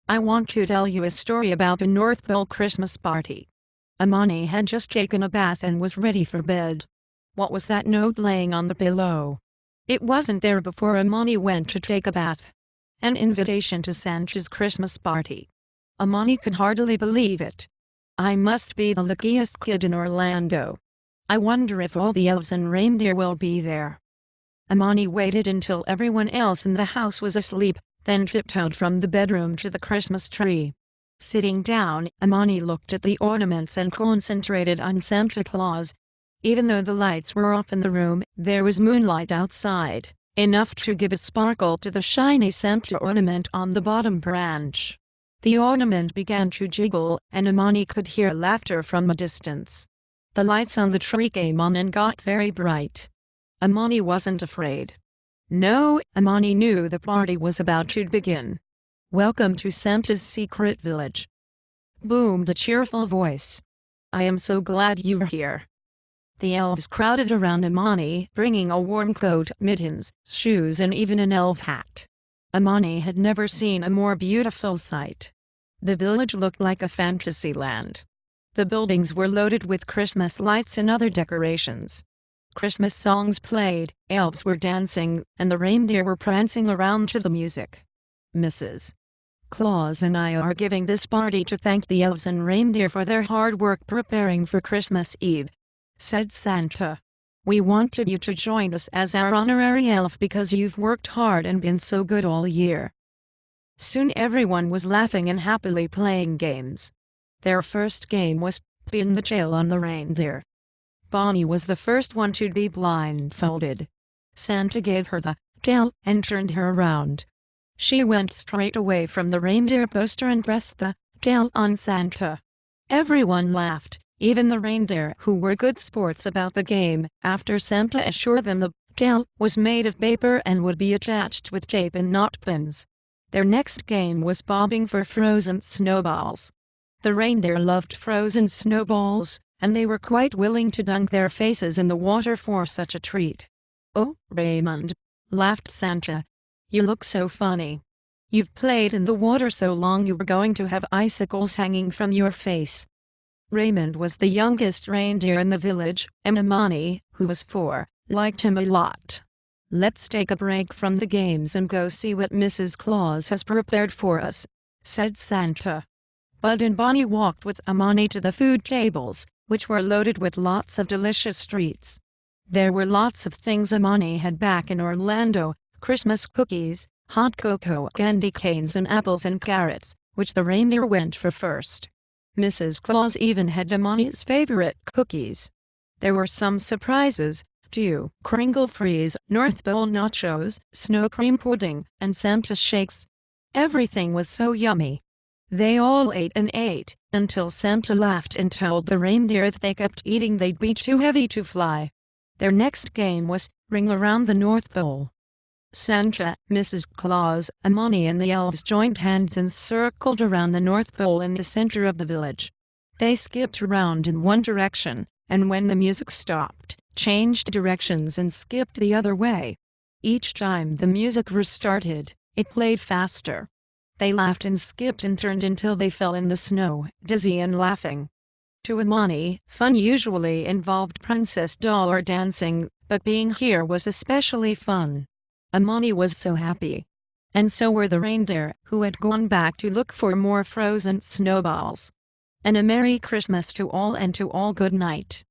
I want to tell you a story about a North Pole Christmas party. Amani had just taken a bath and was ready for bed. What was that note laying on the pillow? It wasn't there before Amani went to take a bath. An invitation to Santa's Christmas party. Amani could hardly believe it. I must be the luckiest kid in Orlando. I wonder if all the elves and reindeer will be there. Amani waited until everyone else in the house was asleep, then tiptoed from the bedroom to the Christmas tree. Sitting down, Amani looked at the ornaments and concentrated on Santa Claus. Even though the lights were off in the room, there was moonlight outside, enough to give a sparkle to the shiny Santa ornament on the bottom branch. The ornament began to jiggle, and Amani could hear laughter from a distance. The lights on the tree came on and got very bright. Amani wasn't afraid. No, Amani knew the party was about to begin. "Welcome to Santa's secret village," boomed a cheerful voice. "I am so glad you're here." The elves crowded around Amani, bringing a warm coat, mittens, shoes and even an elf hat. Amani had never seen a more beautiful sight. The village looked like a fantasy land. The buildings were loaded with Christmas lights and other decorations. Christmas songs played, elves were dancing, and the reindeer were prancing around to the music. "Mrs. Claus and I are giving this party to thank the elves and reindeer for their hard work preparing for Christmas Eve," said Santa. "We wanted you to join us as our honorary elf because you've worked hard and been so good all year." Soon everyone was laughing and happily playing games. Their first game was pin the tail on the reindeer. Bonnie was the first one to be blindfolded. Santa gave her the tail and turned her around. She went straight away from the reindeer poster and pressed the tail on Santa. Everyone laughed, even the reindeer who were good sports about the game, after Santa assured them the tail was made of paper and would be attached with tape and not pins. Their next game was bobbing for frozen snowballs. The reindeer loved frozen snowballs, and they were quite willing to dunk their faces in the water for such a treat. "Oh, Raymond," laughed Santa. "You look so funny. You've played in the water so long you were going to have icicles hanging from your face." Raymond was the youngest reindeer in the village, and Amani, who was 4, liked him a lot. "Let's take a break from the games and go see what Mrs. Claus has prepared for us," said Santa. Bud and Bonnie walked with Amani to the food tables, which were loaded with lots of delicious treats. There were lots of things Amani had back in Orlando: Christmas cookies, hot cocoa, candy canes and apples and carrots, which the reindeer went for first. Mrs. Claus even had Amani's favorite cookies. There were some surprises, too: Kringle Freeze, North Pole nachos, snow cream pudding, and Santa shakes. Everything was so yummy. They all ate and ate, until Santa laughed and told the reindeer if they kept eating they'd be too heavy to fly. Their next game was Ring Around the North Pole. Santa, Mrs. Claus, Amani and the elves joined hands and circled around the North Pole in the center of the village. They skipped around in one direction, and when the music stopped, changed directions and skipped the other way. Each time the music restarted, it played faster. They laughed and skipped and turned until they fell in the snow, dizzy and laughing. To Amani, fun usually involved princess doll or dancing, but being here was especially fun. Amani was so happy. And so were the reindeer, who had gone back to look for more frozen snowballs. And a Merry Christmas to all, and to all good night.